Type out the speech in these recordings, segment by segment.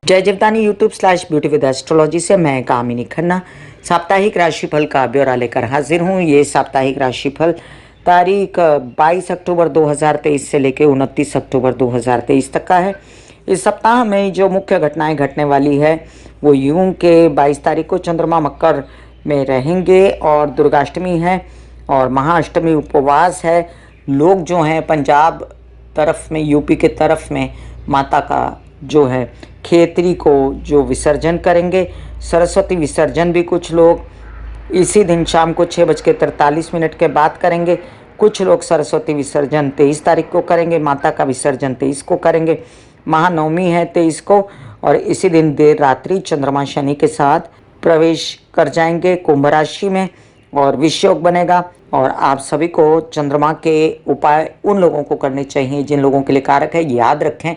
जय Jivdani यूट्यूब/ब्यूटी with astrology से मैं कामिनी खन्ना साप्ताहिक राशिफल का ब्यौरा लेकर हाजिर हूँ। ये साप्ताहिक राशिफल तारीख 22 अक्टूबर 2023 से लेकर 29 अक्टूबर 2023 तक का है। इस सप्ताह में जो मुख्य घटनाएं घटने वाली है वो यूं के 22 तारीख को चंद्रमा मकर में रहेंगे और दुर्गाष्टमी है और महाअष्टमी उपवास है। लोग जो हैं पंजाब तरफ में, यूपी के तरफ में माता का जो है खेतरी को जो विसर्जन करेंगे। सरस्वती विसर्जन भी कुछ लोग इसी दिन शाम को 6:43 के बाद करेंगे। कुछ लोग सरस्वती विसर्जन 23 तारीख को करेंगे, माता का विसर्जन 23 को करेंगे। महानवमी है 23 को और इसी दिन देर रात्रि चंद्रमा शनि के साथ प्रवेश कर जाएंगे कुंभ राशि में और विषयोग बनेगा। और आप सभी को चंद्रमा के उपाय उन लोगों को करने चाहिए जिन लोगों के लिए कारक है। याद रखें,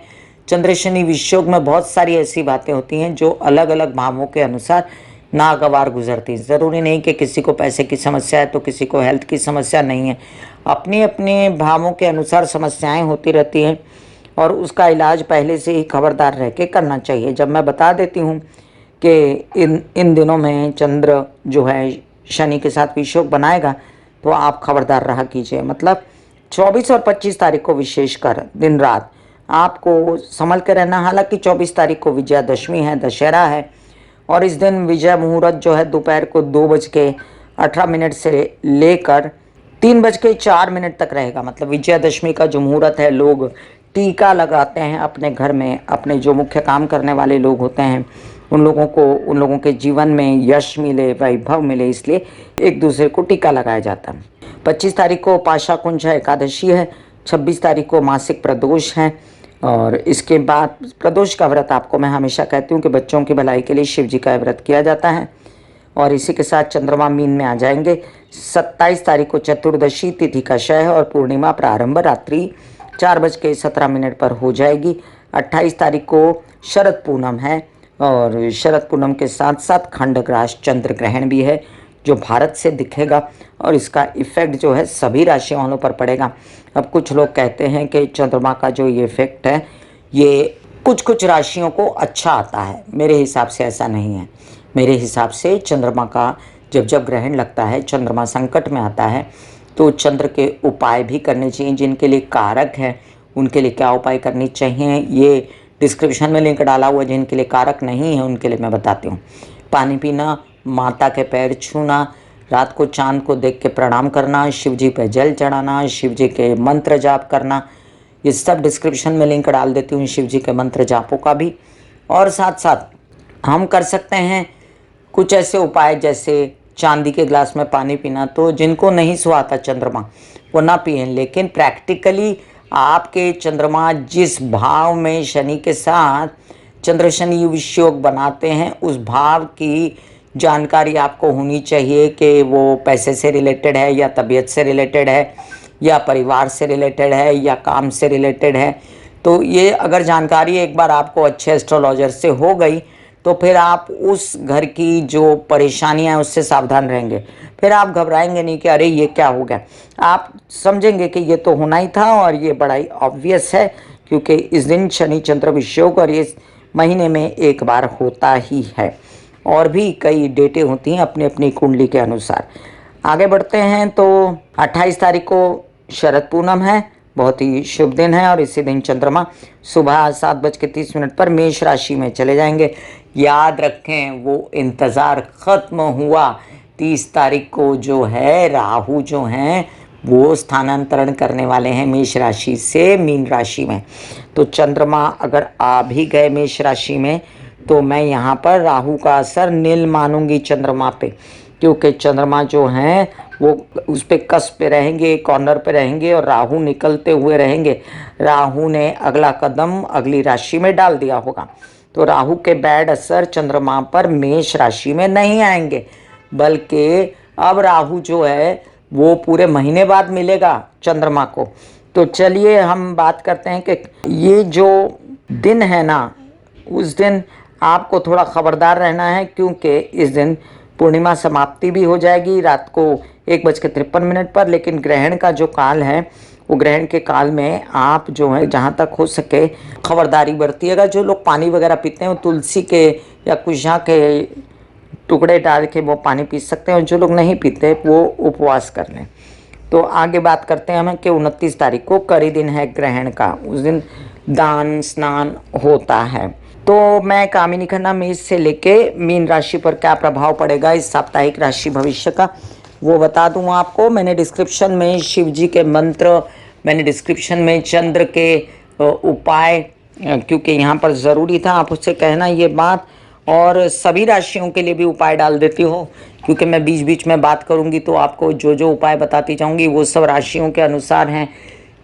चंद्र शनि विषयोग में बहुत सारी ऐसी बातें होती हैं जो अलग अलग भावों के अनुसार नागवार गुजरती हैं। ज़रूरी नहीं कि किसी को पैसे की समस्या है तो किसी को हेल्थ की समस्या नहीं है। अपने अपने भावों के अनुसार समस्याएं होती रहती हैं और उसका इलाज पहले से ही खबरदार रह के करना चाहिए। जब मैं बता देती हूँ कि इन दिनों में चंद्र जो है शनि के साथ विषयोग बनाएगा तो आप खबरदार रहा कीजिए। मतलब 24 और 25 तारीख को विशेषकर दिन रात आपको संभल कर रहना। हालांकि 24 तारीख को विजयादशमी है, दशहरा है और इस दिन विजय मुहूर्त जो है दोपहर को 2:18 से लेकर 3:04 तक रहेगा। मतलब विजयादशमी का जो मुहूर्त है, लोग टीका लगाते हैं अपने घर में। अपने जो मुख्य काम करने वाले लोग होते हैं उन लोगों के जीवन में यश मिले, वैभव मिले, इसलिए एक दूसरे को टीका लगाया जाता है। 25 तारीख को पाशा कुंजा एकादशी है। 26 तारीख को मासिक प्रदोष है और इसके बाद प्रदोष का व्रत आपको मैं हमेशा कहती हूँ कि बच्चों की भलाई के लिए शिव जी का व्रत किया जाता है। और इसी के साथ चंद्रमा मीन में आ जाएंगे। 27 तारीख को चतुर्दशी तिथि का क्षय है और पूर्णिमा प्रारंभ रात्रि 4:17 पर हो जाएगी। 28 तारीख को शरद पूनम है और शरद पूनम के साथ साथ खंडग्रास चंद्र ग्रहण भी है जो भारत से दिखेगा और इसका इफेक्ट जो है सभी राशि वालों पर पड़ेगा। अब कुछ लोग कहते हैं कि चंद्रमा का जो ये इफेक्ट है ये कुछ राशियों को अच्छा आता है। मेरे हिसाब से ऐसा नहीं है। मेरे हिसाब से चंद्रमा का जब ग्रहण लगता है, चंद्रमा संकट में आता है तो चंद्र के उपाय भी करने चाहिए। जिनके लिए कारक है उनके लिए क्या उपाय करने चाहिए ये डिस्क्रिप्शन में लिंक डाला हुआ। जिनके लिए कारक नहीं है उनके लिए मैं बताती हूँ। पानी पीना, माता के पैर छूना, रात को चांद को देख के प्रणाम करना, शिव जी पे जल चढ़ाना, शिव जी के मंत्र जाप करना, ये सब डिस्क्रिप्शन में लिंक डाल देती हूँ शिव जी के मंत्र जापों का भी। और साथ साथ हम कर सकते हैं कुछ ऐसे उपाय जैसे चांदी के गिलास में पानी पीना। तो जिनको नहीं सुहाता चंद्रमा वो ना पिए, लेकिन प्रैक्टिकली आपके चंद्रमा जिस भाव में शनि के साथ चंद्र शनि विषयोग बनाते हैं उस भाव की जानकारी आपको होनी चाहिए कि वो पैसे से रिलेटेड है या तबीयत से रिलेटेड है या परिवार से रिलेटेड है या काम से रिलेटेड है। तो ये अगर जानकारी एक बार आपको अच्छे एस्ट्रोलॉजर से हो गई तो फिर आप उस घर की जो परेशानियां हैं उससे सावधान रहेंगे। फिर आप घबराएंगे नहीं कि अरे ये क्या हो गया। आप समझेंगे कि ये तो होना ही था और ये बड़ा ही ऑब्वियस है क्योंकि इस दिन शनि चंद्र विषयोग और ये महीने में एक बार होता ही है। और भी कई डेटें होती हैं अपनी अपनी कुंडली के अनुसार। आगे बढ़ते हैं तो 28 तारीख को शरद पूनम है, बहुत ही शुभ दिन है और इसी दिन चंद्रमा सुबह 7:30 पर मेष राशि में चले जाएंगे। याद रखें वो इंतज़ार ख़त्म हुआ। 30 तारीख को जो है राहु जो हैं वो स्थानांतरण करने वाले हैं मेष राशि से मीन राशि में। तो चंद्रमा अगर आ भी गए मेष राशि में तो मैं यहाँ पर राहु का असर नील मानूंगी चंद्रमा पे, क्योंकि चंद्रमा जो हैं वो उस पे कस पे रहेंगे, कॉर्नर पे रहेंगे और राहु निकलते हुए रहेंगे। राहु ने अगला कदम अगली राशि में डाल दिया होगा तो राहु के बैड असर चंद्रमा पर मेष राशि में नहीं आएंगे, बल्कि अब राहु जो है वो पूरे महीने बाद मिलेगा चंद्रमा को। तो चलिए हम बात करते हैं कि ये जो दिन है ना, उस दिन आपको थोड़ा खबरदार रहना है क्योंकि इस दिन पूर्णिमा समाप्ति भी हो जाएगी रात को 1:53 पर। लेकिन ग्रहण का जो काल है वो ग्रहण के काल में आप जो है जहाँ तक हो सके खबरदारी बरतिएगा। जो लोग पानी वगैरह पीते हैं वो तुलसी के या कुशा के टुकड़े डाल के वो पानी पी सकते हैं, और जो लोग नहीं पीते वो उपवास कर लें। तो आगे बात करते हैं हम कि 29 तारीख को करी दिन है ग्रहण का, उस दिन दान स्नान होता है। तो मैं कामिनी खन्ना मेष से लेके मीन राशि पर क्या प्रभाव पड़ेगा इस साप्ताहिक राशि भविष्य का वो बता दूं आपको। मैंने डिस्क्रिप्शन में शिव जी के मंत्र, मैंने डिस्क्रिप्शन में चंद्र के उपाय, क्योंकि यहाँ पर ज़रूरी था आप उससे कहना ये बात, और सभी राशियों के लिए भी उपाय डाल देती हूँ, क्योंकि मैं बीच बीच में बात करूँगी तो आपको जो जो उपाय बताती जाऊँगी वो सब राशियों के अनुसार हैं।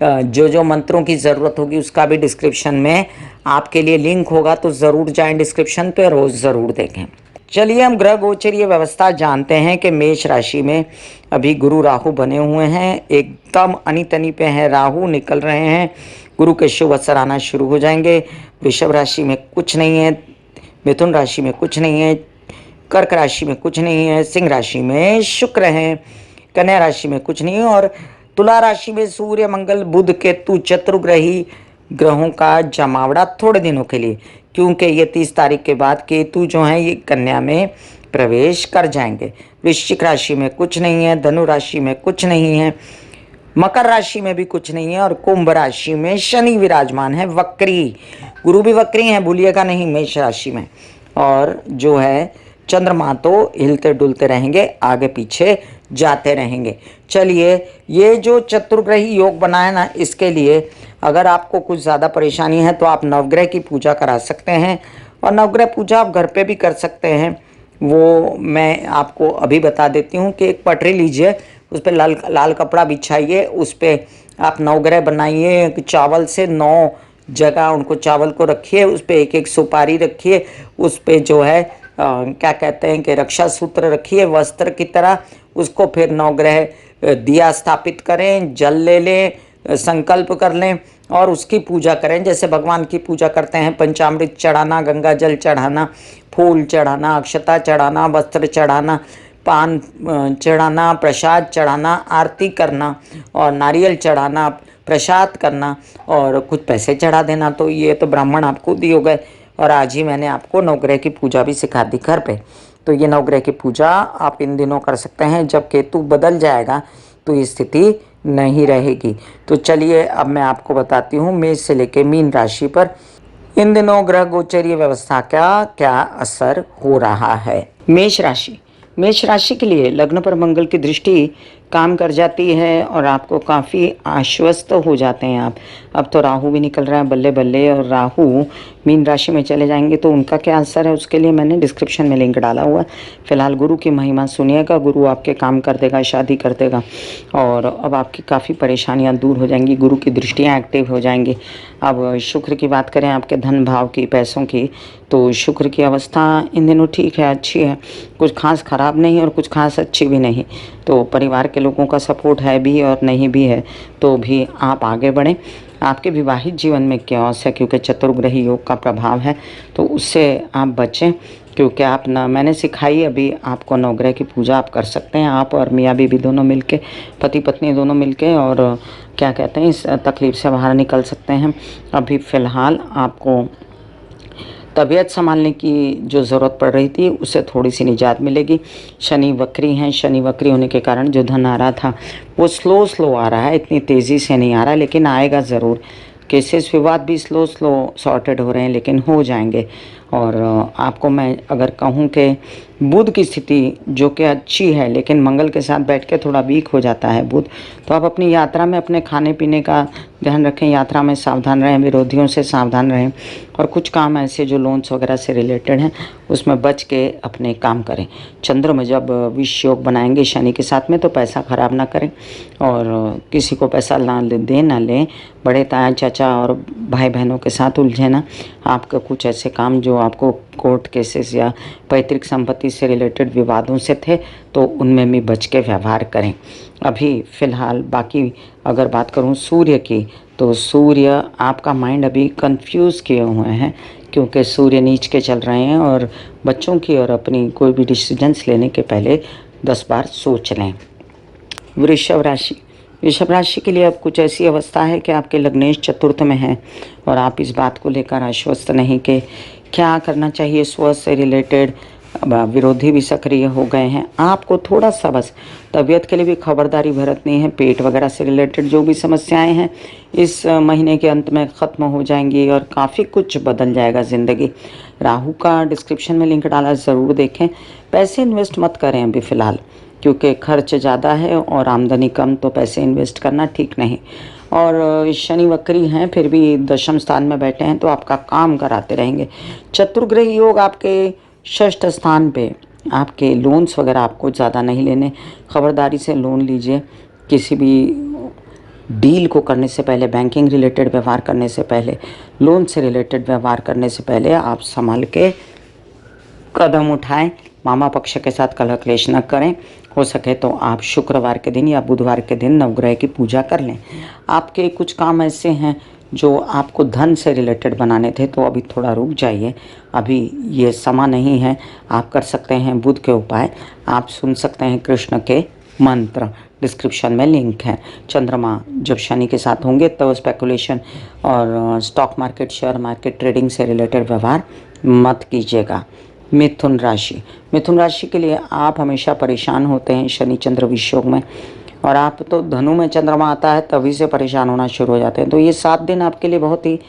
जो जो मंत्रों की ज़रूरत होगी उसका भी डिस्क्रिप्शन में आपके लिए लिंक होगा, तो ज़रूर जाएं डिस्क्रिप्शन पे, रोज़ ज़रूर देखें। चलिए हम ग्रह गोचरीय व्यवस्था जानते हैं कि मेष राशि में अभी गुरु राहु बने हुए हैं, एकदम अनी पे हैं, राहु निकल रहे हैं, गुरु के शुभ असर आना शुरू हो जाएंगे। वृषभ राशि में कुछ नहीं है, मिथुन राशि में कुछ नहीं है, कर्क राशि में कुछ नहीं है, सिंह राशि में शुक्र हैं, कन्या राशि में कुछ नहीं है, और तुला राशि में सूर्य मंगल बुध केतु चतुर्ग्रही ग्रहों का जमावड़ा थोड़े दिनों के लिए, क्योंकि ये 30 तारीख के बाद केतु जो हैं ये कन्या में प्रवेश कर जाएंगे। वृश्चिक राशि में कुछ नहीं है, धनु राशि में कुछ नहीं है, मकर राशि में भी कुछ नहीं है, और कुंभ राशि में शनि विराजमान है वक्री, गुरु भी वक्री हैं, भूलिएगा नहीं मेष राशि में। और जो है चंद्रमा तो हिलते डुलते रहेंगे, आगे पीछे जाते रहेंगे। चलिए ये जो चतुर्ग्रही योग बनाए ना, इसके लिए अगर आपको कुछ ज़्यादा परेशानी है तो आप नवग्रह की पूजा करा सकते हैं, और नवग्रह पूजा आप घर पे भी कर सकते हैं। वो मैं आपको अभी बता देती हूँ कि एक पटरी लीजिए, उस पर लाल लाल कपड़ा बिछाइए, उस पर आप नवग्रह बनाइए, चावल से 9 जगह उनको चावल को रखिए, उस पर एक एक सुपारी रखिए, उस पर जो है क्या कहते हैं कि रक्षा सूत्र रखिए वस्त्र की तरह, उसको फिर नवग्रह दिया स्थापित करें, जल ले लें, संकल्प कर लें और उसकी पूजा करें। जैसे भगवान की पूजा करते हैं, पंचामृत चढ़ाना, गंगा जल चढ़ाना, फूल चढ़ाना, अक्षता चढ़ाना, वस्त्र चढ़ाना, पान चढ़ाना, प्रसाद चढ़ाना, आरती करना और नारियल चढ़ाना, प्रसाद करना और कुछ पैसे चढ़ा देना। तो ये तो ब्राह्मण आपको दिए गए, और आज ही मैंने आपको नवग्रह की पूजा भी सिखा दी घर पे। तो ये नवग्रह की पूजा आप इन दिनों कर सकते हैं, जब केतु बदल जाएगा तो ये स्थिति नहीं रहेगी। तो चलिए अब मैं आपको बताती हूँ मेष से लेके मीन राशि पर इन दिनों ग्रह गोचरीय व्यवस्था का क्या असर हो रहा है। मेष राशि के लिए लग्न पर मंगल की दृष्टि काम कर जाती है और आपको काफ़ी आश्वस्त हो जाते हैं आप। अब तो राहु भी निकल रहा है बल्ले बल्ले, और राहु मीन राशि में चले जाएंगे तो उनका क्या असर है उसके लिए मैंने डिस्क्रिप्शन में लिंक डाला हुआ है। फिलहाल गुरु की महिमा सुनिएगा, गुरु आपके काम कर देगा, शादी कर देगा, और अब आपकी काफ़ी परेशानियां दूर हो जाएंगी, गुरु की दृष्टियां एक्टिव हो जाएंगी। अब शुक्र की बात करें, आपके धन भाव की, पैसों की, तो शुक्र की अवस्था इन दिनों ठीक है, अच्छी है, कुछ खास ख़राब नहीं और कुछ खास अच्छी भी नहीं। तो परिवार के लोगों का सपोर्ट है भी और नहीं भी है, तो भी आप आगे बढ़ें। आपके विवाहित जीवन में क्योस है, क्योंकि चतुर्ग्रही योग का प्रभाव है, तो उससे आप बचें, क्योंकि आप ना मैंने सिखाई अभी आपको नवग्रह की पूजा आप कर सकते हैं, आप और मियाँ बीवी दोनों मिलके, पति पत्नी दोनों मिलके, और क्या कहते हैं इस तकलीफ़ से बाहर निकल सकते हैं। अभी फ़िलहाल आपको तबीयत संभालने की जो ज़रूरत पड़ रही थी उससे थोड़ी सी निजात मिलेगी। शनि वक्री हैं, शनि वक्री होने के कारण जो धन आ रहा था वो स्लो आ रहा है, इतनी तेज़ी से नहीं आ रहा, लेकिन आएगा ज़रूर। केसेस विवाद भी स्लो सॉर्टेड हो रहे हैं, लेकिन हो जाएंगे। और आपको मैं अगर कहूँ कि बुध की स्थिति जो कि अच्छी है, लेकिन मंगल के साथ बैठ के थोड़ा वीक हो जाता है बुध, तो आप अपनी यात्रा में अपने खाने पीने का ध्यान रखें, यात्रा में सावधान रहें, विरोधियों से सावधान रहें, और कुछ काम ऐसे जो लोन्स वगैरह से रिलेटेड हैं उसमें बच के अपने काम करें। चंद्रमा जब विष योग बनाएंगे शनि के साथ में, तो पैसा ख़राब ना करें और किसी को पैसा ना लें, बड़े ताया चाचा और भाई बहनों के साथ उलझे ना। आपका कुछ ऐसे काम जो आपको कोर्ट केसेस या पैतृक संपत्ति से रिलेटेड विवादों से थे, तो उनमें भी बच के व्यवहार करें। अभी फ़िलहाल बाकी अगर बात करूं सूर्य की, तो सूर्य आपका माइंड अभी कंफ्यूज किए हुए हैं, क्योंकि सूर्य नीच के चल रहे हैं और बच्चों की और अपनी कोई भी डिसीजंस लेने के पहले 10 बार सोच लें। वृषभ राशि के लिए अब कुछ ऐसी अवस्था है कि आपके लग्नेश चतुर्थ में है और आप इस बात को लेकर आश्वस्त नहीं कि क्या करना चाहिए। स्व से रिलेटेड विरोधी भी सक्रिय हो गए हैं। आपको थोड़ा सा बस तबीयत के लिए भी खबरदारी बरतनी है। पेट वगैरह से रिलेटेड जो भी समस्याएं हैं इस महीने के अंत में ख़त्म हो जाएंगी और काफ़ी कुछ बदल जाएगा ज़िंदगी। राहु का डिस्क्रिप्शन में लिंक डाला, ज़रूर देखें। पैसे इन्वेस्ट मत करें अभी फ़िलहाल, क्योंकि खर्च ज़्यादा है और आमदनी कम, तो पैसे इन्वेस्ट करना ठीक नहीं। और शनि वक्री हैं, फिर भी दशम स्थान में बैठे हैं तो आपका काम कराते रहेंगे। चतुर्ग्रह योग आपके षष्ठ स्थान पे, आपके लोन्स वगैरह आपको ज़्यादा नहीं लेने। खबरदारी से लोन लीजिए। किसी भी डील को करने से पहले, बैंकिंग रिलेटेड व्यवहार करने से पहले, लोन से रिलेटेड व्यवहार करने से पहले आप संभल के कदम उठाएं। मामा पक्ष के साथ कलह क्लेश न करें। हो सके तो आप शुक्रवार के दिन या बुधवार के दिन नवग्रह की पूजा कर लें। आपके कुछ काम ऐसे हैं जो आपको धन से रिलेटेड बनाने थे, तो अभी थोड़ा रुक जाइए, अभी ये समय नहीं है। आप कर सकते हैं बुध के उपाय, आप सुन सकते हैं कृष्ण के मंत्र, डिस्क्रिप्शन में लिंक है। चंद्रमा जब शनि के साथ होंगे तो स्पेकुलेशन और stock market, share market, trading से रिलेटेड व्यवहार मत कीजिएगा। मिथुन राशि के लिए आप हमेशा परेशान होते हैं शनि चंद्र विषयोग में, और आप तो धनु में चंद्रमा आता है तभी से परेशान होना शुरू हो जाते हैं। तो ये 7 दिन आपके लिए बहुत ही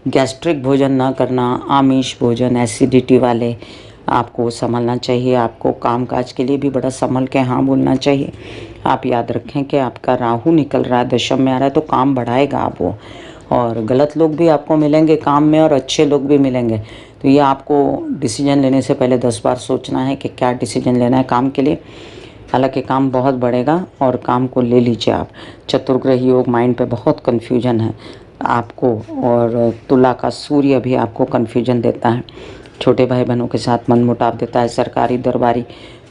गैस्ट्रिक भोजन ना करना, आमिष भोजन, एसिडिटी वाले आपको संभलना चाहिए। आपको कामकाज के लिए भी बड़ा संभल के हाँ बोलना चाहिए। आप याद रखें कि आपका राहु निकल रहा है, दशम में आ रहा है, तो काम बढ़ाएगा आप वो, और गलत लोग भी आपको मिलेंगे काम में और अच्छे लोग भी मिलेंगे। तो ये आपको डिसीजन लेने से पहले 10 बार सोचना है कि क्या डिसीजन लेना है काम के लिए। हालांकि काम बहुत बढ़ेगा और काम को ले लीजिए आप। चतुर्ग्रह योग माइंड पे बहुत कन्फ्यूजन है आपको, और तुला का सूर्य भी आपको कन्फ्यूजन देता है। छोटे भाई बहनों के साथ मनमुटाव देता है। सरकारी दरबारी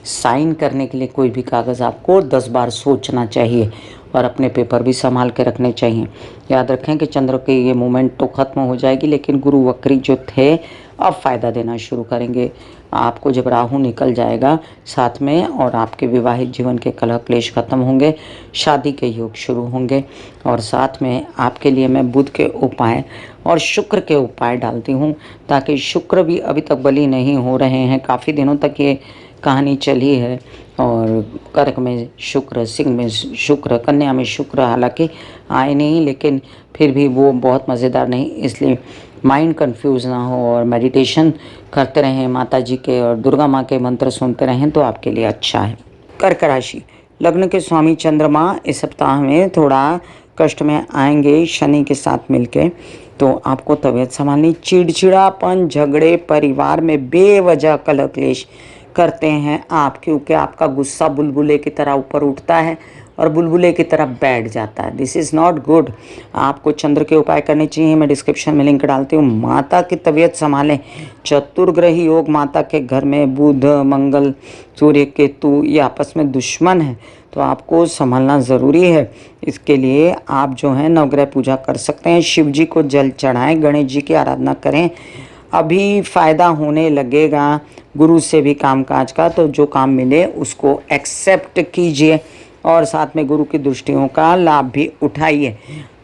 साइन करने के लिए कोई भी कागज़ आपको 10 बार सोचना चाहिए और अपने पेपर भी संभाल के रखने चाहिए। याद रखें कि चंद्र के ये मूवमेंट तो ख़त्म हो जाएगी, लेकिन गुरु वक्री जो थे अब फ़ायदा देना शुरू करेंगे आपको जब राहु निकल जाएगा साथ में, और आपके विवाहित जीवन के कलह क्लेश ख़त्म होंगे, शादी के योग शुरू होंगे। और साथ में आपके लिए मैं बुध के उपाय और शुक्र के उपाय डालती हूँ, ताकि शुक्र भी अभी तक बली नहीं हो रहे हैं। काफ़ी दिनों तक ये कहानी चली है, और कर्क में शुक्र, सिंह में शुक्र, कन्या में शुक्र हालांकि आए नहीं, लेकिन फिर भी वो बहुत मज़ेदार नहीं। इसलिए माइंड कंफ्यूज ना हो और मेडिटेशन करते रहें, माता जी के और दुर्गा माँ के मंत्र सुनते रहें तो आपके लिए अच्छा है। कर्क राशि, लग्न के स्वामी चंद्रमा इस सप्ताह में थोड़ा कष्ट में आएंगे शनि के साथ मिलके, तो आपको तबीयत संभालनी। चिड़चिड़ापन, झगड़े, परिवार में बेवजह कलह क्लेश करते हैं आप, क्योंकि आपका गुस्सा बुलबुले की तरह ऊपर उठता है और बुलबुले की तरह बैठ जाता है। This is not good. आपको चंद्र के उपाय करने चाहिए, मैं डिस्क्रिप्शन में लिंक डालती हूँ। माता की तबीयत संभालें। चतुर्ग्रही योग माता के घर में बुध, मंगल, सूर्य, केतु ये आपस में दुश्मन है, तो आपको संभालना ज़रूरी है। इसके लिए आप जो है नवग्रह पूजा कर सकते हैं। शिव जी को जल चढ़ाएं, गणेश जी की आराधना करें। अभी फ़ायदा होने लगेगा गुरु से भी कामकाज का, तो जो काम मिले उसको एक्सेप्ट कीजिए और साथ में गुरु की दृष्टियों का लाभ भी उठाइए।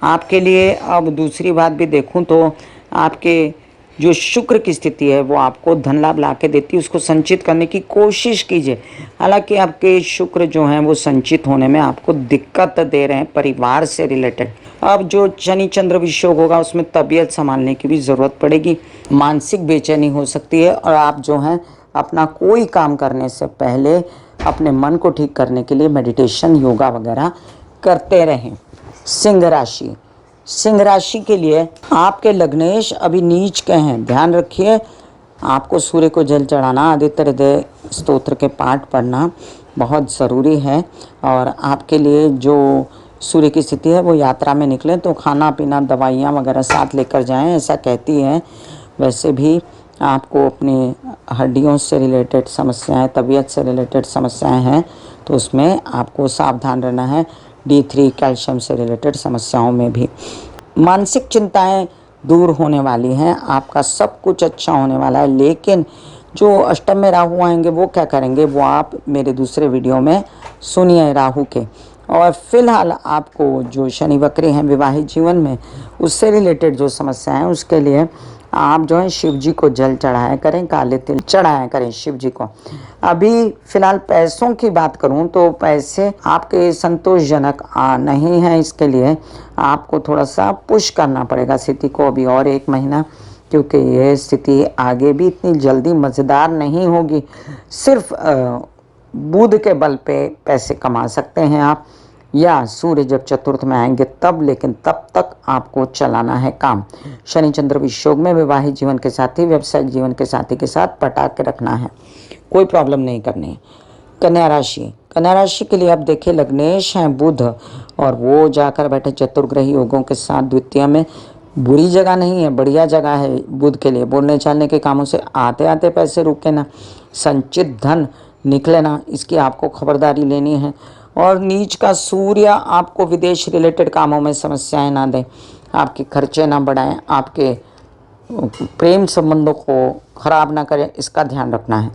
आपके लिए अब दूसरी बात भी देखूं तो आपके जो शुक्र की स्थिति है वो आपको धन लाभ ला के देती है, उसको संचित करने की कोशिश कीजिए। हालांकि आपके शुक्र जो हैं वो संचित होने में आपको दिक्कत दे रहे हैं परिवार से रिलेटेड। अब जो शनि चंद्र विषयोग होगा उसमें तबीयत संभालने की भी ज़रूरत पड़ेगी। मानसिक बेचैनी हो सकती है, और आप जो हैं अपना कोई काम करने से पहले अपने मन को ठीक करने के लिए मेडिटेशन, योगा वगैरह करते रहें। सिंह राशि के लिए आपके लग्नेश अभी नीच के हैं, ध्यान रखिए। आपको सूर्य को जल चढ़ाना, आदित्य हृदय स्तोत्र के पाठ पढ़ना बहुत ज़रूरी है। और आपके लिए जो सूर्य की स्थिति है वो यात्रा में निकलें तो खाना पीना, दवाइयाँ वगैरह साथ लेकर जाएं, ऐसा कहती है। वैसे भी आपको अपनी हड्डियों से रिलेटेड समस्याएं, तबीयत से रिलेटेड समस्याएं हैं, तो उसमें आपको सावधान रहना है। D3 कैल्शियम से रिलेटेड समस्याओं में भी। मानसिक चिंताएं दूर होने वाली हैं, आपका सब कुछ अच्छा होने वाला है। लेकिन जो अष्टम में राहु आएंगे वो क्या करेंगे, वो आप मेरे दूसरे वीडियो में सुनिए राहु के। और फिलहाल आपको जो शनि वक्री हैं विवाहित जीवन में, उससे रिलेटेड जो समस्या है उसके लिए आप जो है शिव जी को जल चढ़ाया करें, काले तिल चढ़ाया करें शिव जी को। अभी फिलहाल पैसों की बात करूं तो पैसे आपके संतोषजनक नहीं है, इसके लिए आपको थोड़ा सा पुश करना पड़ेगा स्थिति को अभी और 1 महीना, क्योंकि ये स्थिति आगे भी इतनी जल्दी मज़ेदार नहीं होगी। सिर्फ बुध के बल पे पैसे कमा सकते हैं आप, या सूर्य जब चतुर्थ में आएंगे तब, लेकिन तब तक आपको चलाना है काम। शनि चंद्र वियोग में विवाहित जीवन के साथी, व्यवसायिक जीवन के साथी के साथ पटा के रखना है, कोई प्रॉब्लम नहीं करनी है। कन्या राशि, कन्या राशि के लिए आप देखिए लग्नेश हैं बुध, और वो जाकर बैठे चतुर्ग्रही योगों के साथ द्वितीय में। बुरी जगह नहीं है, बढ़िया जगह है बुध के लिए। बोलने चालने के कामों से आते आते पैसे रुके ना, संचित धन निकले ना, इसकी आपको खबरदारी लेनी है। और नीच का सूर्य आपको विदेश रिलेटेड कामों में समस्याएं ना दें, आपके खर्चे ना बढ़ाएं, आपके प्रेम संबंधों को खराब ना करें, इसका ध्यान रखना है।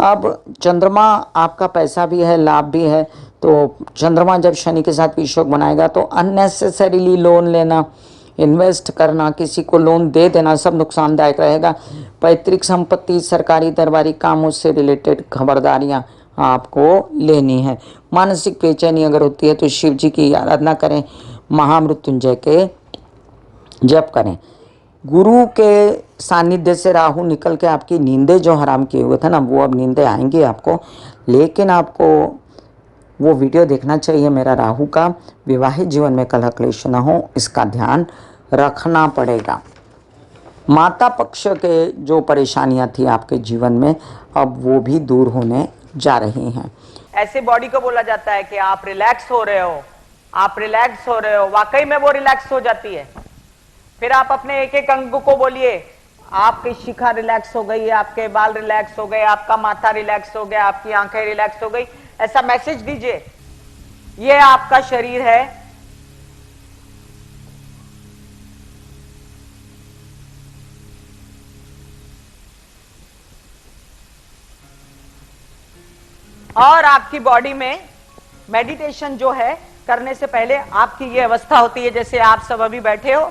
अब चंद्रमा आपका पैसा भी है, लाभ भी है, तो चंद्रमा जब शनि के साथ विषोग बनाएगा तो अननेसेसरीली लोन लेना, इन्वेस्ट करना, किसी को लोन दे देना, सब नुकसानदायक रहेगा। पैतृक संपत्ति, सरकारी दरबारी कामों से रिलेटेड खबरदारियां आपको लेनी है। मानसिक बेचैनी अगर होती है तो शिव जी की आराधना करें, महामृत्युंजय के जप करें। गुरु के सानिध्य से राहु निकल के आपकी नींदें जो हराम किए हुए थे ना, वो अब नींदें आएंगी आपको। लेकिन आपको वो वीडियो देखना चाहिए मेरा राहु का, विवाहित जीवन में कलह क्लेश न हो, इसका ध्यान रखना पड़ेगा। माता पक्ष के जो परेशानियां थी आपके जीवन में, अब वो भी दूर होने जा रही हैं। ऐसे बॉडी को बोला जाता है कि आप रिलैक्स हो रहे हो, आप रिलैक्स हो रहे हो, वाकई में वो रिलैक्स हो जाती है। फिर आप अपने एक एक अंग को बोलिए, आपकी शिखा रिलैक्स हो गई, आपके बाल रिलैक्स हो गए, आपका माथा रिलैक्स हो गया, आपकी आंखें रिलैक्स हो गई, ऐसा मैसेज दीजिए। ये आपका शरीर है, और आपकी बॉडी में मेडिटेशन जो है करने से पहले आपकी ये अवस्था होती है, जैसे आप सब अभी बैठे हो,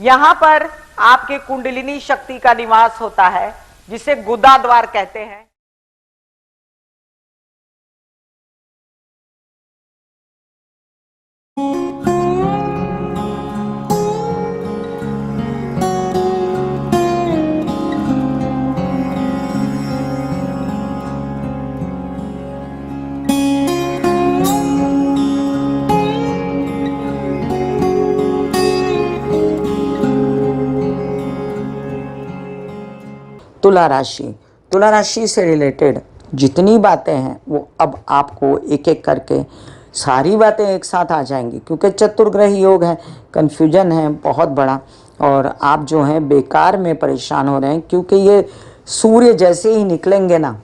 यहां पर आपके कुंडलिनी शक्ति का निवास होता है, जिसे गुदा द्वार कहते हैं। तुला राशि, तुला राशि से रिलेटेड जितनी बातें हैं वो अब आपको एक एक करके सारी बातें एक साथ आ जाएंगी, क्योंकि चतुर्ग्रह योग है, कन्फ्यूजन है बहुत बड़ा, और आप जो हैं बेकार में परेशान हो रहे हैं, क्योंकि ये सूर्य जैसे ही निकलेंगे ना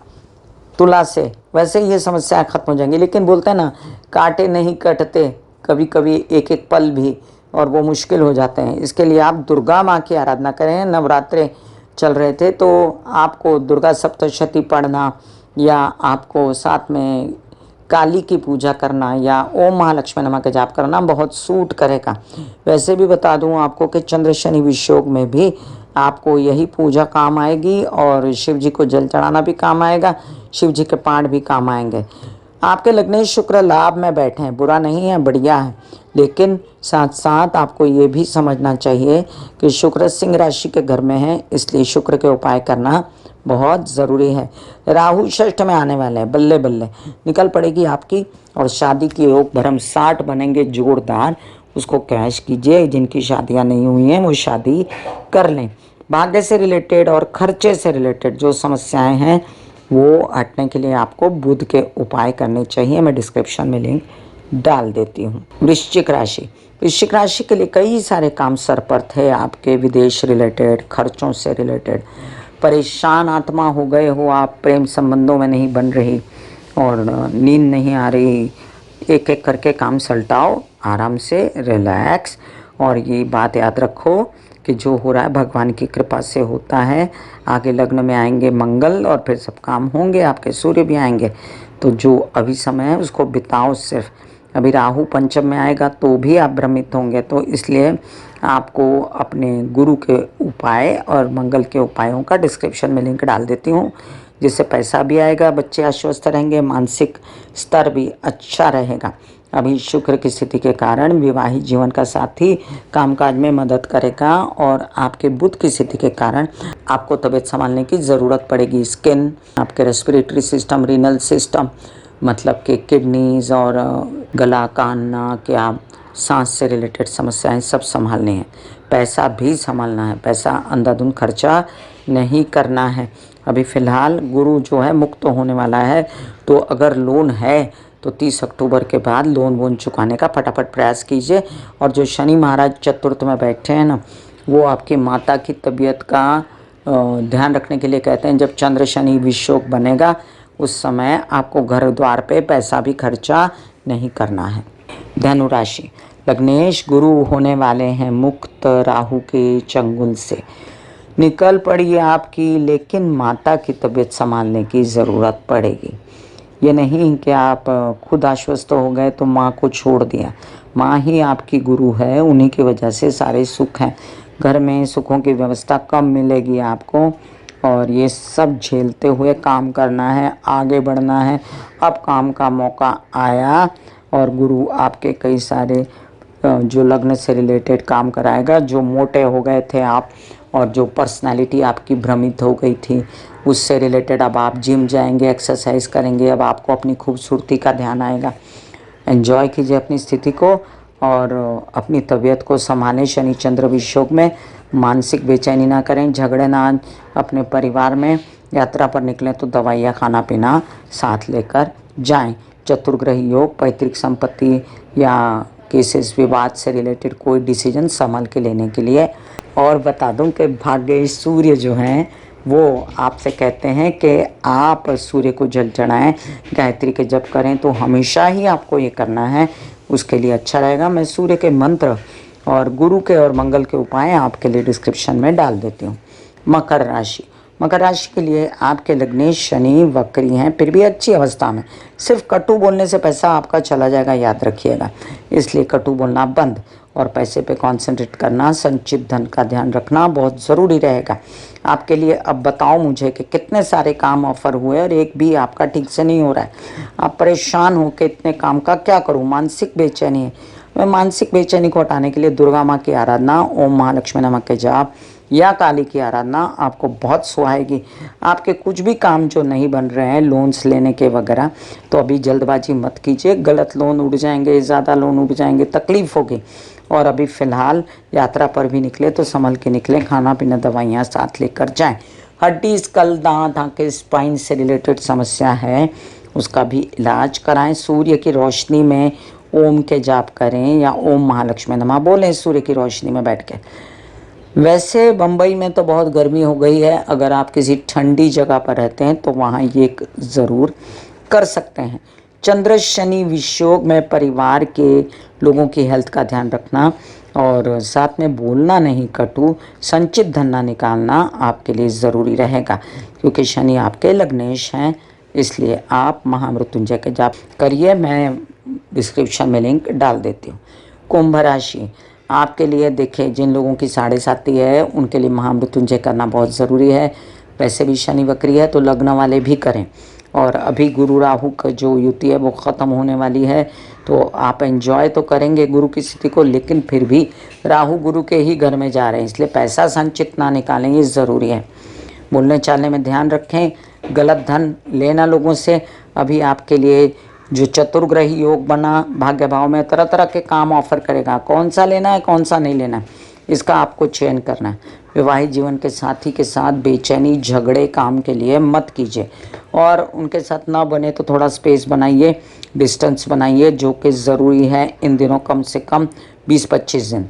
तुला से, वैसे ही ये समस्याएं खत्म हो जाएंगी। लेकिन बोलते हैं ना, कांटे नहीं कटते, कभी कभी एक एक पल भी, और वो मुश्किल हो जाते हैं। इसके लिए आप दुर्गा माँ की आराधना करें। नवरात्रे चल रहे थे तो आपको दुर्गा सप्तशती पढ़ना, या आपको साथ में काली की पूजा करना, या ओम महालक्ष्मी नमः का जाप करना बहुत सूट करेगा। वैसे भी बता दूं आपको कि चंद्र शनि वियोग में भी आपको यही पूजा काम आएगी, और शिव जी को जल चढ़ाना भी काम आएगा, शिव जी के पाठ भी काम आएंगे। आपके लग्नेश शुक्र लाभ में बैठे हैं, बुरा नहीं है, बढ़िया है। लेकिन साथ साथ आपको ये भी समझना चाहिए कि शुक्र सिंह राशि के घर में है, इसलिए शुक्र के उपाय करना बहुत ज़रूरी है। राहु षष्ठ में आने वाले हैं, बल्ले बल्ले निकल पड़ेगी आपकी, और शादी की योग भरमसाठ बनेंगे जोरदार। उसको कैश कीजिए, जिनकी शादियां नहीं हुई हैं वो शादी कर लें। भाग्य से रिलेटेड और खर्चे से रिलेटेड जो समस्याएं हैं वो हटने के लिए आपको बुध के उपाय करने चाहिए। मैं डिस्क्रिप्शन में लिंक डाल देती हूँ। वृश्चिक राशि, वृश्चिक राशि के लिए कई सारे काम सर पर थे आपके, विदेश रिलेटेड, खर्चों से रिलेटेड। परेशान आत्मा हो गए हो आप, प्रेम संबंधों में नहीं बन रही और नींद नहीं आ रही, एक एक करके काम सलटाओ, आराम से रिलैक्स, और ये बात याद रखो कि जो हो रहा है भगवान की कृपा से होता है। आगे लग्न में आएंगे मंगल और फिर सब काम होंगे, आपके सूर्य भी आएंगे। तो जो अभी समय है उसको बिताओ सिर्फ। अभी राहु पंचम में आएगा तो भी आप भ्रमित होंगे, तो इसलिए आपको अपने गुरु के उपाय और मंगल के उपायों का डिस्क्रिप्शन में लिंक डाल देती हूँ, जिससे पैसा भी आएगा, बच्चे आश्वस्त रहेंगे, मानसिक स्तर भी अच्छा रहेगा। अभी शुक्र की स्थिति के कारण विवाहित जीवन का साथी कामकाज में मदद करेगा और आपके बुध की स्थिति के कारण आपको तबीयत संभालने की ज़रूरत पड़ेगी। स्किन, आपके रेस्पिरेटरी सिस्टम, रीनल सिस्टम, मतलब कि किडनीज और गला, कान, नाक या सांस से रिलेटेड समस्याएं सब संभालनी है। पैसा भी संभालना है, पैसा अंधाधुंध खर्चा नहीं करना है। अभी फ़िलहाल गुरु जो है मुक्त होने वाला है, तो अगर लोन है तो 30 अक्टूबर के बाद लोन वोन चुकाने का फटाफट प्रयास कीजिए। और जो शनि महाराज चतुर्थ में बैठे हैं ना, वो आपकी माता की तबीयत का ध्यान रखने के लिए कहते हैं। जब चंद्र शनि विषोक बनेगा उस समय आपको घर द्वार पे पैसा भी खर्चा नहीं करना है। धनु राशि, लग्नेश गुरु होने वाले हैं मुक्त राहु के चंगुल से। निकल पड़ी आपकी, लेकिन माता की तबीयत संभालने की ज़रूरत पड़ेगी। ये नहीं कि आप खुद आश्वस्त हो गए तो माँ को छोड़ दिया। माँ ही आपकी गुरु है, उन्हीं की वजह से सारे सुख हैं। घर में सुखों की व्यवस्था कम मिलेगी आपको, और ये सब झेलते हुए काम करना है, आगे बढ़ना है। अब काम का मौका आया और गुरु आपके कई सारे जो लग्न से रिलेटेड काम कराएगा। जो मोटे हो गए थे आप और जो पर्सनालिटी आपकी भ्रमित हो गई थी, उससे रिलेटेड अब आप जिम जाएंगे, एक्सरसाइज करेंगे। अब आपको अपनी खूबसूरती का ध्यान आएगा। एंजॉय कीजिए अपनी स्थिति को और अपनी तबीयत को संभालें। शनि चंद्र विषोक में मानसिक बेचैनी ना करें, झगड़े ना अपने परिवार में। यात्रा पर निकलें तो दवाइयाँ खाना पीना साथ लेकर जाएं। चतुर्ग्रही योग, पैतृक संपत्ति या केसेस विवाद से रिलेटेड कोई डिसीजन संभल के लेने के लिए। और बता दूं कि भाग्य सूर्य जो हैं वो आपसे कहते हैं कि आप सूर्य को जल चढ़ाएं, गायत्री के जप करें, तो हमेशा ही आपको ये करना है, उसके लिए अच्छा रहेगा। मैं सूर्य के मंत्र और गुरु के और मंगल के उपाय आपके लिए डिस्क्रिप्शन में डाल देती हूँ। मकर राशि, मकर राशि के लिए आपके लग्नेश शनि वक्री हैं, फिर भी अच्छी अवस्था में। सिर्फ कटु बोलने से पैसा आपका चला जाएगा, याद रखिएगा। इसलिए कटु बोलना बंद और पैसे पे कंसंट्रेट करना, संचित धन का ध्यान रखना बहुत ज़रूरी रहेगा आपके लिए। अब बताओ मुझे कि कितने सारे काम ऑफर हुए और एक भी आपका ठीक से नहीं हो रहा है। आप परेशान हो कि इतने काम का क्या करूं, मानसिक बेचैनी है। मैं मानसिक बेचैनी को हटाने के लिए दुर्गा माँ की आराधना, ओम महालक्ष्मी नमः के जाप या काली की आराधना आपको बहुत सुहाएगी। आपके कुछ भी काम जो नहीं बन रहे हैं, लोन्स लेने के वगैरह, तो अभी जल्दबाजी मत कीजिए। गलत लोन उड़ जाएंगे, ज़्यादा लोन उड़ जाएंगे, तकलीफ होगी। और अभी फ़िलहाल यात्रा पर भी निकले तो संभल के निकलें, खाना पीना दवाइयाँ साथ लेकर जाएं। हड्डी, स्कल, दांत, आंखें, स्पाइन से रिलेटेड समस्या है, उसका भी इलाज कराएं। सूर्य की रोशनी में ओम के जाप करें या ओम महालक्ष्मी नमः बोलें सूर्य की रोशनी में बैठ के। वैसे बम्बई में तो बहुत गर्मी हो गई है, अगर आप किसी ठंडी जगह पर रहते हैं तो वहाँ ये ज़रूर कर सकते हैं। चंद्र शनि विषोग में परिवार के लोगों की हेल्थ का ध्यान रखना और साथ में बोलना नहीं कटु, संचित धन ना निकालना आपके लिए ज़रूरी रहेगा, क्योंकि शनि आपके लग्नेश हैं। इसलिए आप महामृत्युंजय के जाप करिए, मैं डिस्क्रिप्शन में लिंक डाल देती हूँ। कुंभ राशि आपके लिए देखिए, जिन लोगों की 7.5 है उनके लिए महामृत्युंजय करना बहुत ज़रूरी है। वैसे भी शनि वक्री है तो लग्न वाले भी करें। और अभी गुरु राहु का जो युति है वो ख़त्म होने वाली है, तो आप एंजॉय तो करेंगे गुरु की स्थिति को, लेकिन फिर भी राहु गुरु के ही घर में जा रहे हैं, इसलिए पैसा संचित ना निकालें, ये ज़रूरी है। बोलने चालने में ध्यान रखें, गलत धन लेना लोगों से। अभी आपके लिए जो चतुर्ग्रही योग बना भाग्य भाव में, तरह तरह के काम ऑफर करेगा। कौन सा लेना है कौन सा नहीं लेना है, इसका आपको चयन करना है। विवाहित जीवन के साथी के साथ बेचैनी, झगड़े काम के लिए मत कीजिए, और उनके साथ ना बने तो थोड़ा स्पेस बनाइए, डिस्टेंस बनाइए, जो कि ज़रूरी है इन दिनों, कम से कम 20-25 दिन।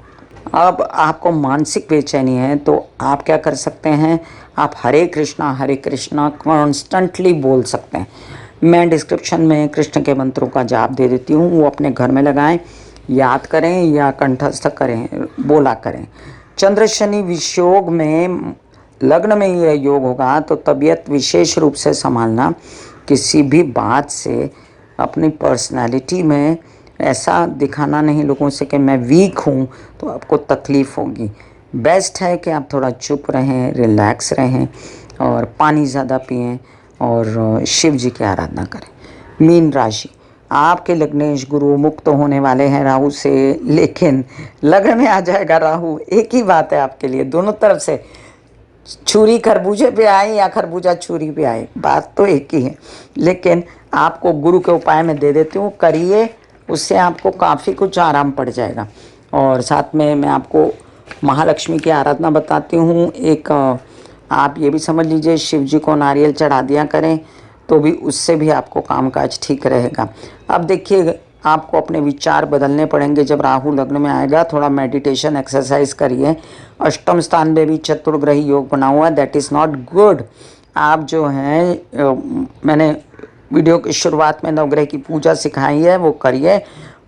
अब आपको मानसिक बेचैनी है तो आप क्या कर सकते हैं, आप हरे कृष्णा कॉन्स्टेंटली बोल सकते हैं। मैं डिस्क्रिप्शन में कृष्ण के मंत्रों का जाप दे देती हूँ, वो अपने घर में लगाएं याद करें या कंठस्थ करें, बोला करें। चंद्र शनि विषयोग में लग्न में यह योग होगा तो तबीयत विशेष रूप से संभालना, किसी भी बात से अपनी पर्सनालिटी में ऐसा दिखाना नहीं लोगों से कि मैं वीक हूँ, तो आपको तकलीफ़ होगी। बेस्ट है कि आप थोड़ा चुप रहें, रिलैक्स रहें और पानी ज़्यादा पिएं और शिव जी की आराधना करें। मीन राशि, आपके लग्नेश गुरु मुक्त होने वाले हैं राहु से, लेकिन लग्न में आ जाएगा राहु। एक ही बात है आपके लिए, दोनों तरफ से छुरी खरबूजे पे आए या खरबूजा छुरी पे आए, बात तो एक ही है। लेकिन आपको गुरु के उपाय में दे देती हूँ, करिए, उससे आपको काफ़ी कुछ आराम पड़ जाएगा। और साथ में मैं आपको महालक्ष्मी की आराधना बताती हूँ। एक आप ये भी समझ लीजिए, शिव जी को नारियल चढ़ा दिया करें तो भी उससे भी आपको कामकाज ठीक रहेगा। अब देखिए, आपको अपने विचार बदलने पड़ेंगे जब राहु लग्न में आएगा। थोड़ा मेडिटेशन एक्सरसाइज करिए। अष्टम स्थान में भी चतुर्ग्रही योग बना हुआ है, दैट इज़ नॉट गुड। आप जो हैं, मैंने वीडियो की शुरुआत में नवग्रह की पूजा सिखाई है, वो करिए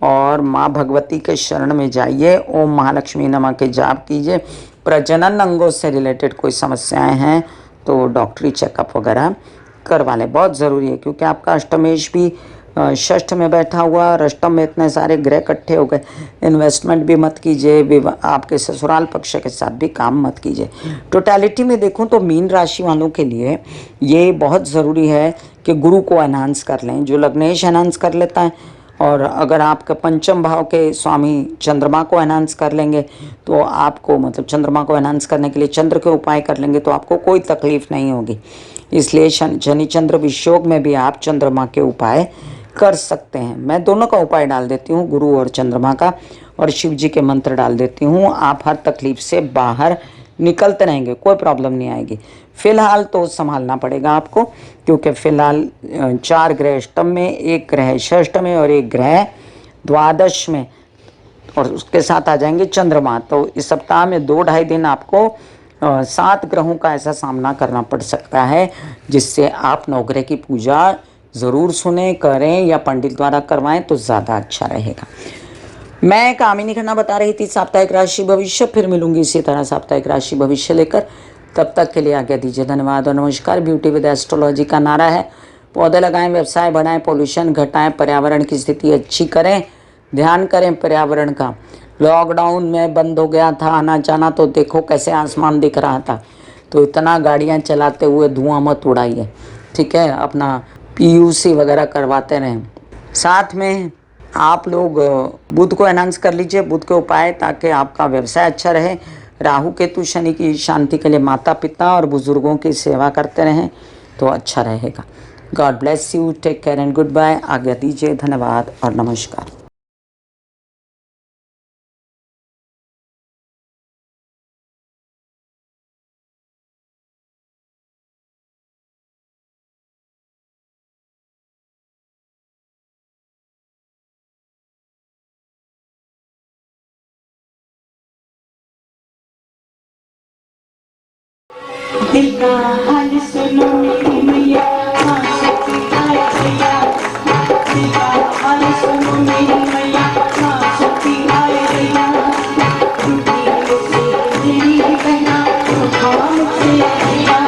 और माँ भगवती के शरण में जाइए। ओम महालक्ष्मी नमः के जाप कीजिए। प्रजनन अंगों से रिलेटेड कोई समस्याएं हैं तो डॉक्टरी चेकअप वगैरह करवा लें, बहुत ज़रूरी है, क्योंकि आपका अष्टमेश भी षष्ठ में बैठा हुआ और अष्टम में इतने सारे ग्रह इकट्ठे हो गए। इन्वेस्टमेंट भी मत कीजिए, आपके ससुराल पक्ष के साथ भी काम मत कीजिए। टोटलिटी में देखूं तो मीन राशि वालों के लिए ये बहुत ज़रूरी है कि गुरु को एनहांस कर लें, जो लग्नेश एनहांस कर लेता है। और अगर आपके पंचम भाव के स्वामी चंद्रमा को एनहांस कर लेंगे तो आपको, मतलब चंद्रमा को एनहांस करने के लिए चंद्र के उपाय कर लेंगे तो आपको कोई तकलीफ नहीं होगी। इसलिए शनि चंद्र विषयोग में भी आप चंद्रमा के उपाय कर सकते हैं। मैं दोनों का उपाय डाल देती हूँ, गुरु और चंद्रमा का, और शिव जी के मंत्र डाल देती हूँ। आप हर तकलीफ से बाहर निकलते रहेंगे, कोई प्रॉब्लम नहीं आएगी। फिलहाल तो संभालना पड़ेगा आपको, क्योंकि फिलहाल 4 ग्रह अष्टम में, 1 ग्रह षष्ठ में और 1 ग्रह द्वादश में, और उसके साथ आ जाएंगे चंद्रमा। तो इस सप्ताह में 2-2.5 दिन आपको 7 ग्रहों का ऐसा सामना करना पड़ सकता है, जिससे आप नवग्रह की पूजा ज़रूर सुने, करें या पंडित द्वारा करवाएं तो ज़्यादा अच्छा रहेगा। मैं कामिनी खन्ना बता रही थी साप्ताहिक राशि भविष्य। फिर मिलूंगी इसी तरह साप्ताहिक राशि भविष्य लेकर। तब तक के लिए आज्ञा दीजिए, धन्यवाद और नमस्कार। ब्यूटी विद एस्ट्रोलॉजी का नारा है, पौधे लगाएं, व्यवसाय बढ़ाएं, पोल्यूशन घटाएं, पर्यावरण की स्थिति अच्छी करें, ध्यान करें पर्यावरण का। लॉकडाउन में बंद हो गया था आना जाना, तो देखो कैसे आसमान दिख रहा था। तो इतना गाड़ियाँ चलाते हुए धुआं मत उड़ाइए, ठीक है। अपना PUC वगैरह करवाते रहें। साथ में आप लोग बुध को एनहांस कर लीजिए, बुध के उपाय, ताकि आपका व्यवसाय अच्छा रहे। राहु केतु शनि की शांति के लिए माता पिता और बुजुर्गों की सेवा करते रहें तो अच्छा रहेगा। God bless you, take care and goodbye. आज्ञा दीजिए, धन्यवाद और नमस्कार। दिल का हाल सुनो मेरी मैया, शक्ति आए भैया। दिल का हाल सुनो मेरी मैया, शक्ति आए भैया। टूटी से मेरी बहना, खाम से भैया।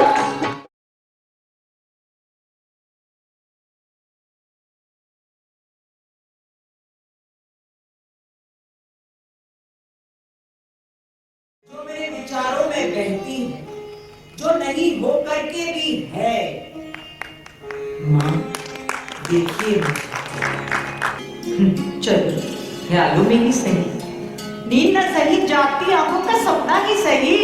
जो मेरे विचारों में बहती है, जो नहीं हो करके भी है। माँ देखिए, चलो ख्यालों में ही सही, नींद न सही, जागती आंखों का सपना ही सही।